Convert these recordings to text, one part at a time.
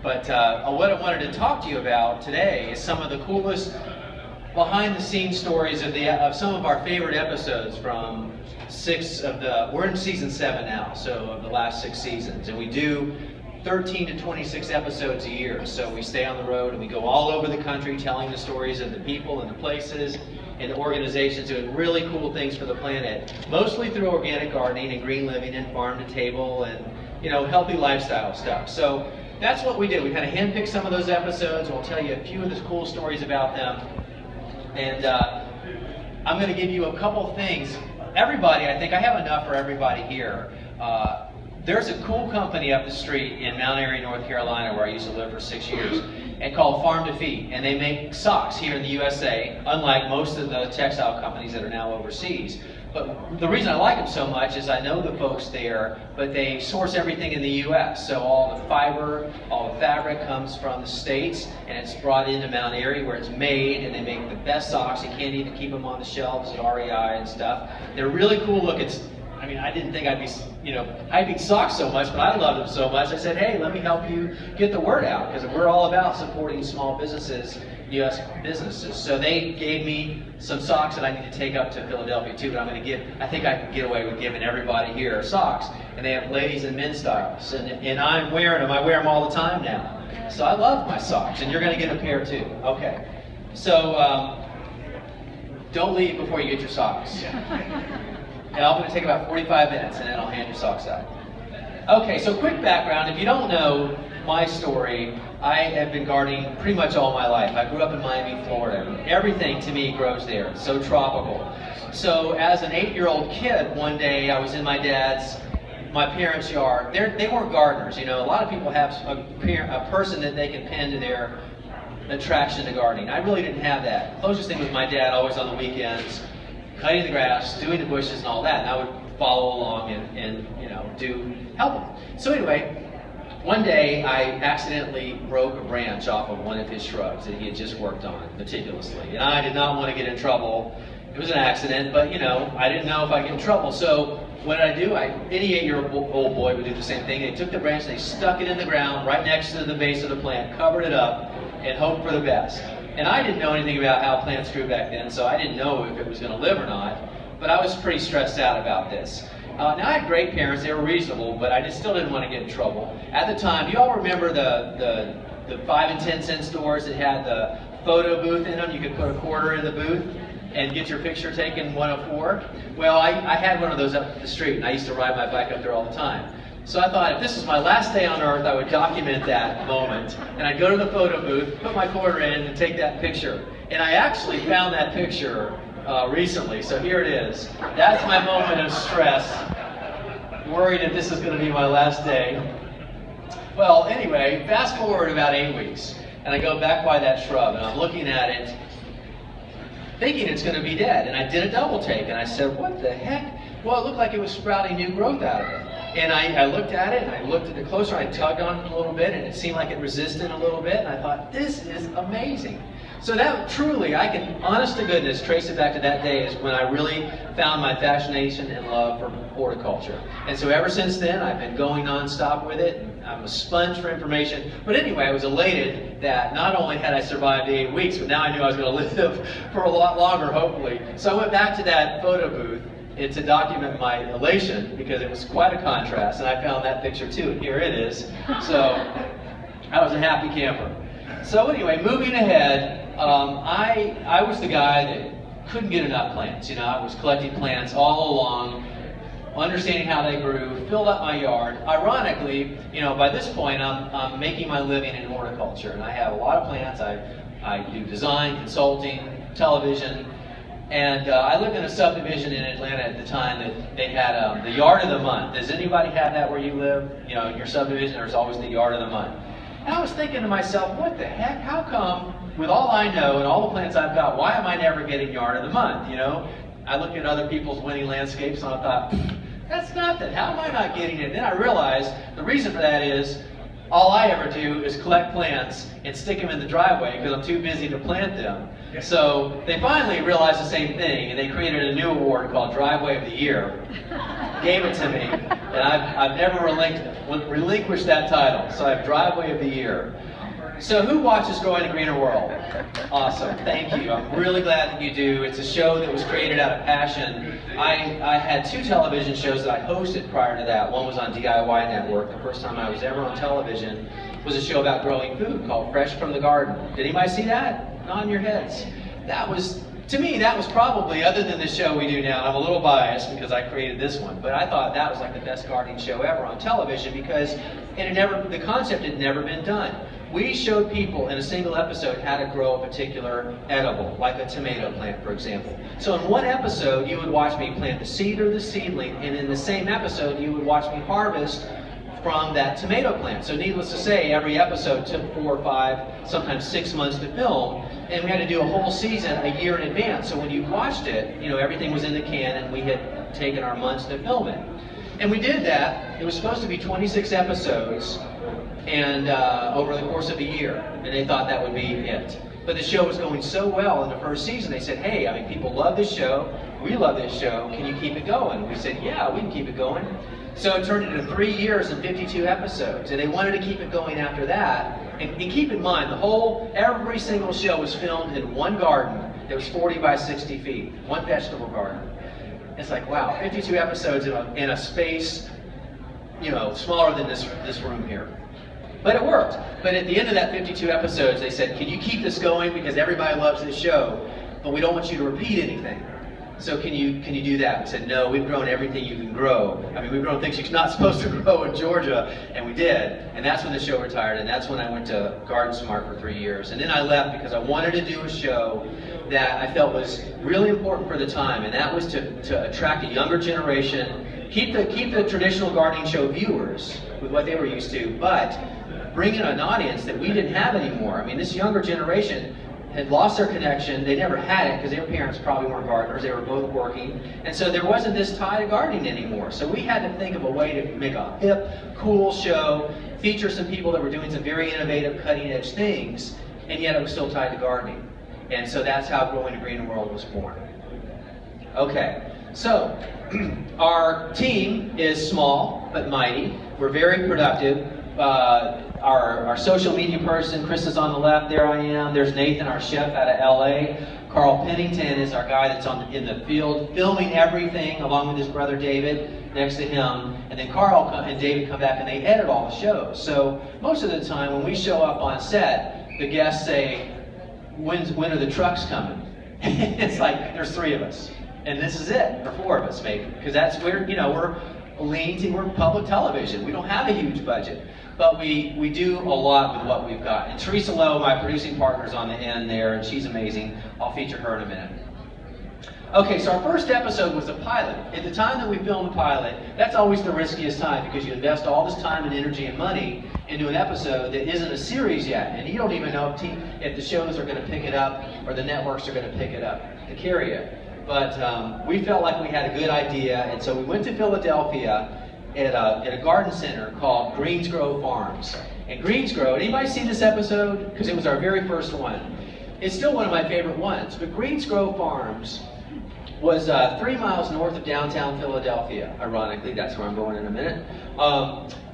But what I wanted to talk to you about today is some of the coolest behind-the-scenes stories of some of our favorite episodes from we're in season 7 now, so of the last 6 seasons, and we do 13 to 26 episodes a year. So we stay on the road and we go all over the country telling the stories of the people and the places and the organizations doing really cool things for the planet, mostly through organic gardening and green living and farm to table and healthy lifestyle stuff. So that's what we did. We kind of handpicked some of those episodes. We'll tell you a few of the cool stories about them. And I'm going to give you a couple things. Everybody, I think I have enough for everybody here. There's a cool company up the street in Mount Airy, North Carolina, where I used to live for 6 years, and called Farm to Feet. And they make socks here in the USA, unlike most of the textile companies that are now overseas. But the reason I like them so much is I know the folks there, but they source everything in the U.S. So all the fiber, all the fabric comes from the States, and it's brought into Mount Airy where it's made, and they make the best socks. You can't even keep them on the shelves at REI and stuff. They're really cool looking. I mean, I didn't think I'd be, hyping socks so much, but I loved them so much. I said, hey, let me help you get the word out, because we're all about supporting small businesses, U.S. businesses. So they gave me some socks that I need to take up to Philadelphia too, but I think I can get away with giving everybody here socks. And they have ladies and men's styles, and I'm wearing them. I wear them all the time now. So I love my socks, and you're going to get a pair too. Okay. So don't leave before you get your socks. And I'm going to take about 45 minutes, and then I'll hand your socks out. Okay, so quick background. If you don't know my story, I have been gardening pretty much all my life. I grew up in Miami, Florida. Everything to me grows there. It's so tropical. So as an 8-year-old kid, one day I was in my parents' yard. They weren't gardeners. A lot of people have a person that they can pin to their attraction to gardening. I really didn't have that. The closest thing was my dad, always on the weekends, cutting the grass, doing the bushes and all that, and I would follow along and help him. So anyway, one day I accidentally broke a branch off of one of his shrubs that he had just worked on meticulously. And I did not want to get in trouble. It was an accident, but I didn't know if I'd get in trouble. So what did I do? Any 8-year-old boy would do the same thing. They took the branch, they stuck it in the ground right next to the base of the plant, covered it up, and hoped for the best. And I didn't know anything about how plants grew back then, so I didn't know if it was going to live or not. But I was pretty stressed out about this. Now I had great parents, they were reasonable, but I still didn't want to get in trouble. At the time, do you all remember the 5 and 10 cent stores that had the photo booth in them? You could put a quarter in the booth and get your picture taken 104. Well, I had one of those up the street, and I used to ride my bike up there all the time. So I thought if this was my last day on earth, I would document that moment. And I'd go to the photo booth, put my quarter in, and take that picture. And I actually found that picture recently, so here it is. That's my moment of stress, worried if this is going to be my last day. Well, anyway, fast forward about 8 weeks, and I go back by that shrub, and I'm looking at it, thinking it's going to be dead. And I did a double take, and I said, what the heck? Well, it looked like it was sprouting new growth out of it. And I looked at it, and I looked at it closer, I tugged on it a little bit, and it seemed like it resisted a little bit, and I thought, this is amazing. So that truly, I can, honest to goodness, trace it back to that day is when I really found my fascination and love for horticulture. And so ever since then, I've been going nonstop with it, and I'm a sponge for information. But anyway, I was elated that not only had I survived the 8 weeks, but now I knew I was going to live for a lot longer, hopefully. So I went back to that photo booth to document my elation, because it was quite a contrast, and I found that picture too, and here it is. So I was a happy camper. So anyway, moving ahead, I was the guy that couldn't get enough plants. I was collecting plants all along, understanding how they grew, filled up my yard. Ironically, by this point, I'm making my living in horticulture, and I have a lot of plants. I do design, consulting, television. And I lived in a subdivision in Atlanta at the time that they had the yard of the month. Does anybody have that where you live? In your subdivision, there's always the yard of the month. And I was thinking to myself, what the heck? How come, with all I know and all the plants I've got, why am I never getting yard of the month? I looked at other people's winning landscapes, and I thought, that's nothing. How am I not getting it? And then I realized the reason for that is all I ever do is collect plants and stick them in the driveway because I'm too busy to plant them. So they finally realized the same thing, and they created a new award called Driveway of the Year. gave it to me, and I've never relinquished that title. So I have Driveway of the Year. So who watches Growing a Greener World? Awesome, thank you. I'm really glad that you do. It's a show that was created out of passion. I had 2 television shows that I hosted prior to that. One was on DIY Network. The first time I was ever on television was a show about growing food called Fresh from the Garden. Did anybody see that? Nod in your heads. That was, to me, that was probably, other than the show we do now, and I'm a little biased because I created this one, but I thought that was like the best gardening show ever on television because the concept had never been done. We showed people in a single episode how to grow a particular edible, like a tomato plant, for example. So in one episode, you would watch me plant the seed or the seedling, and in the same episode, you would watch me harvest from that tomato plant. So needless to say, every episode took 4 or 5, sometimes 6 months to film, and we had to do a whole season a year in advance. So when you watched it, everything was in the can, and we had taken our months to film it. And we did that. It was supposed to be 26 episodes, and over the course of a year, and they thought that would be it. But the show was going so well in the first season, they said, hey, people love this show, we love this show, can you keep it going? We said, yeah, we can keep it going. So it turned into 3 years and 52 episodes, and they wanted to keep it going after that. And keep in mind, every single show was filmed in one garden that was 40 by 60 feet, one vegetable garden. It's like, wow, 52 episodes in a space, smaller than this room here. But it worked. But at the end of that 52 episodes, they said, can you keep this going? Because everybody loves this show, but we don't want you to repeat anything. So can you do that? We said, no, we've grown everything you can grow. We've grown things you're not supposed to grow in Georgia, and we did. And that's when the show retired, and that's when I went to Garden Smart for 3 years. And then I left because I wanted to do a show that I felt was really important for the time, and that was to attract a younger generation, keep the traditional gardening show viewers with what they were used to, but bring in an audience that we didn't have anymore. This younger generation had lost their connection. They never had it because their parents probably weren't gardeners. They were both working. And so there wasn't this tie to gardening anymore. So we had to think of a way to make a hip, cool show, feature some people that were doing some very innovative, cutting-edge things, and yet it was still tied to gardening. And so that's how Growing a Greener World was born. Okay, so our team is small but mighty. We're very productive. Our social media person, Chris is on the left, there I am. There's Nathan, our chef out of LA. Carl Pennington is our guy that's in the field, filming everything along with his brother David next to him. And then Carl and David come back and they edit all the shows. So most of the time when we show up on set, the guests say, when are the trucks coming? It's like, there's 3 of us. And this is it, or 4 of us maybe. Because that's where, we're public television. We don't have a huge budget. But we do a lot with what we've got. And Teresa Lowe, my producing partner, is on the end there, and she's amazing. I'll feature her in a minute. Okay, so our first episode was a pilot. At the time that we filmed the pilot, that's always the riskiest time because you invest all this time and energy and money into an episode that isn't a series yet. And you don't even know if the shows are going to pick it up or the networks are going to pick it up to carry it. But we felt like we had a good idea, and so we went to Philadelphia at a garden center called Greensgrove Farms. And Greensgrove, anybody see this episode? Because it was our very first one. It's still one of my favorite ones, but Greensgrove Farms was 3 miles north of downtown Philadelphia. Ironically, that's where I'm going in a minute.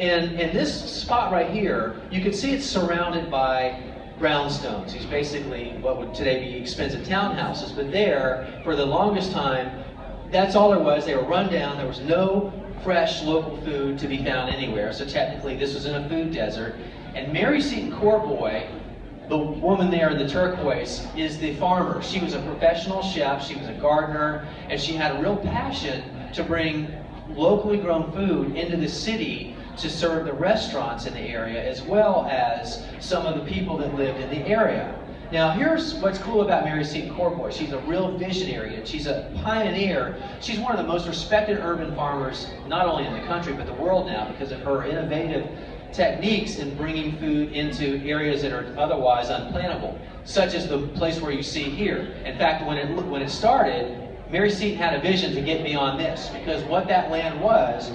And this spot right here, you can see it's surrounded by brownstones. These basically what would today be expensive townhouses, but there, for the longest time, that's all there was. They were run down. There was no fresh local food to be found anywhere. So technically this was in a food desert. And Mary Seton Corboy, the woman there in the turquoise, is the farmer. She was a professional chef, she was a gardener, and she had a real passion to bring locally grown food into the city to serve the restaurants in the area as well as some of the people that lived in the area. Now here's what's cool about Mary Seton Corboy. She's a real visionary and she's a pioneer. She's one of the most respected urban farmers, not only in the country but the world now, because of her innovative techniques in bringing food into areas that are otherwise unplantable, such as the place where you see here. In fact, when it started, Mary Seton had a vision to get beyond this, because what that land was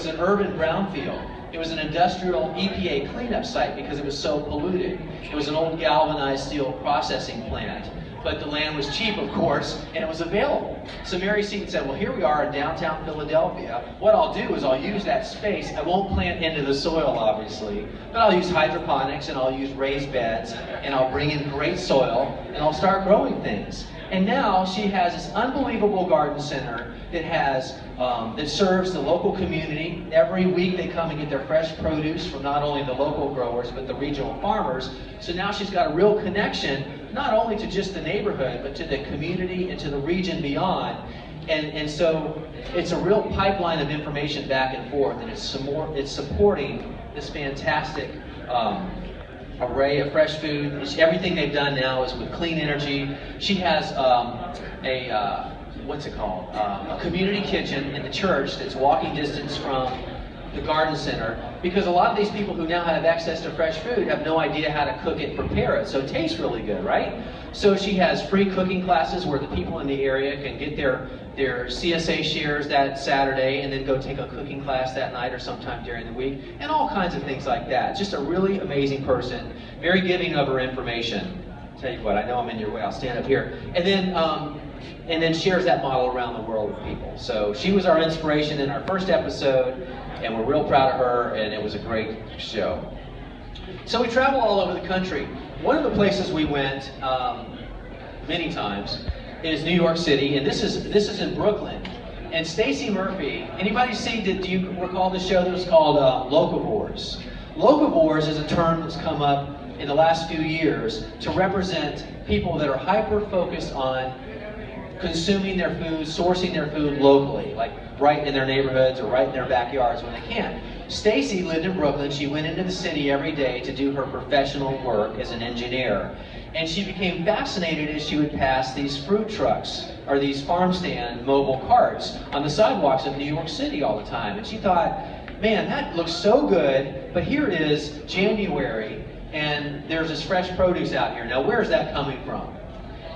an urban brownfield. It was an industrial EPA cleanup site because it was so polluted. It was an old galvanized steel processing plant but the land was cheap, of course, and it was available. So Mary Seton said, well, here we are in downtown Philadelphia. What I'll do is I'll use that space. I won't plant into the soil, obviously, but I'll use hydroponics and I'll use raised beds and I'll bring in great soil and I'll start growing things. And now she has this unbelievable garden center that serves the local community. Every week they come and get their fresh produce from not only the local growers but the regional farmers. So now she's got a real connection, not only to just the neighborhood, but to the community and to the region beyond. And so it's a real pipeline of information back and forth, and it's supporting this fantastic array of fresh food. Everything they've done now is with clean energy. She has a community kitchen in the church that's walking distance from the garden center, because a lot of these people who now have access to fresh food have no idea how to cook it and prepare it, so it tastes really good, right? So she has free cooking classes where the people in the area can get their CSA shares that Saturday and then go take a cooking class that night or sometime during the week, and all kinds of things like that. Just a really amazing person, very giving of her information. I'll tell you what, I know I'm in your way, I'll stand up here. And then shares that model around the world with people. So she was our inspiration in our first episode, and we're real proud of her, and it was a great show. So we travel all over the country. One of the places we went many times is New York City, and this is in Brooklyn. And Stacey Murphy, anybody see, do you recall the show that was called Locavores? Locavores is a term that's come up in the last few years to represent people that are hyper-focused on consuming their food, sourcing their food locally, like right in their neighborhoods or right in their backyards when they can. Stacey lived in Brooklyn. She went into the city every day to do her professional work as an engineer. And she became fascinated as she would pass these fruit trucks or these farm stand mobile carts on the sidewalks of New York City all the time. And she thought, man, that looks so good, but here it is, January, and there's this fresh produce out here. Now, where's that coming from?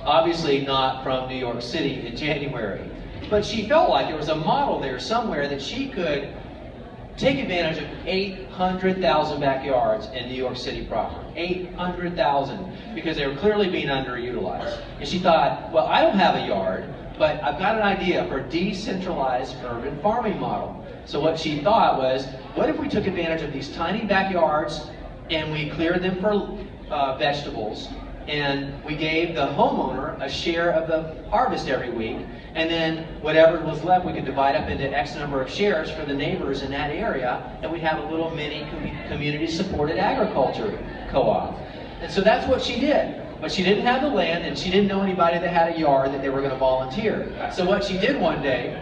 Obviously not from New York City in January. But she felt like there was a model there somewhere that she could take advantage of 800,000 backyards in New York City proper. 800,000, because they were clearly being underutilized. And she thought, well, I don't have a yard, but I've got an idea for a decentralized urban farming model. So what she thought was, what if we took advantage of these tiny backyards and we cleared them for vegetables, and we gave the homeowner a share of the harvest every week, and then whatever was left we could divide up into X number of shares for the neighbors in that area, and we'd have a little mini community-supported agriculture co-op. And so that's what she did. But she didn't have the land, and she didn't know anybody that had a yard that they were going to volunteer. So what she did one day,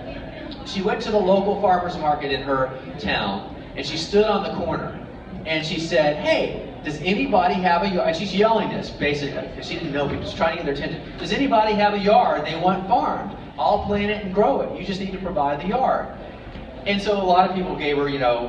she went to the local farmer's market in her town, and she stood on the corner, and she said, hey, does anybody have a yard? And she's yelling this, basically, because she didn't know people. She's trying to get their attention. Does anybody have a yard they want farmed? I'll plant it and grow it. You just need to provide the yard. And so a lot of people gave her,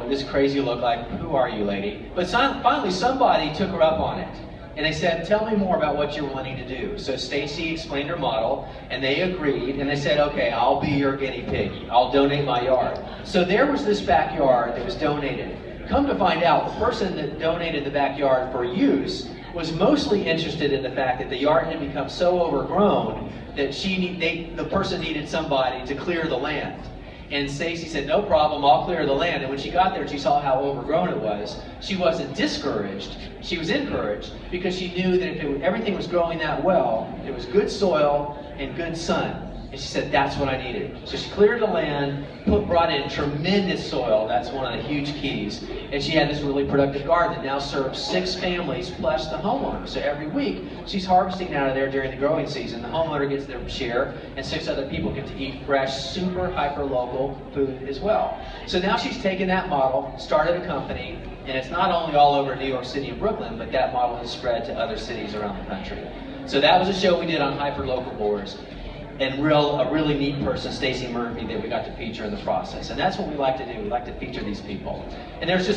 this crazy look like, who are you, lady? But finally, somebody took her up on it. And they said, tell me more about what you're wanting to do. So Stacey explained her model, and they agreed, and they said, okay, I'll be your guinea pig. I'll donate my yard. So there was this backyard that was donated. Come to find out, the person that donated the backyard for use was mostly interested in the fact that the yard had become so overgrown that the person needed somebody to clear the land. And Stacey said, no problem, I'll clear the land. And when she got there and she saw how overgrown it was, she wasn't discouraged, she was encouraged, because she knew that if everything was growing that well, it was good soil and good sun. And she said, that's what I needed. So she cleared the land, brought in tremendous soil. That's one of the huge keys. And she had this really productive garden that now serves 6 families plus the homeowner. So every week, she's harvesting out of there during the growing season. The homeowner gets their share, and 6 other people get to eat fresh, super hyper-local food as well. So now she's taken that model, started a company, and it's not only all over New York City and Brooklyn, but that model has spread to other cities around the country. So that was a show we did on Hyper-Locavores. And a really neat person, Stacey Murphy, that we got to feature in the process. And that's what we like to do. We like to feature these people. And there's just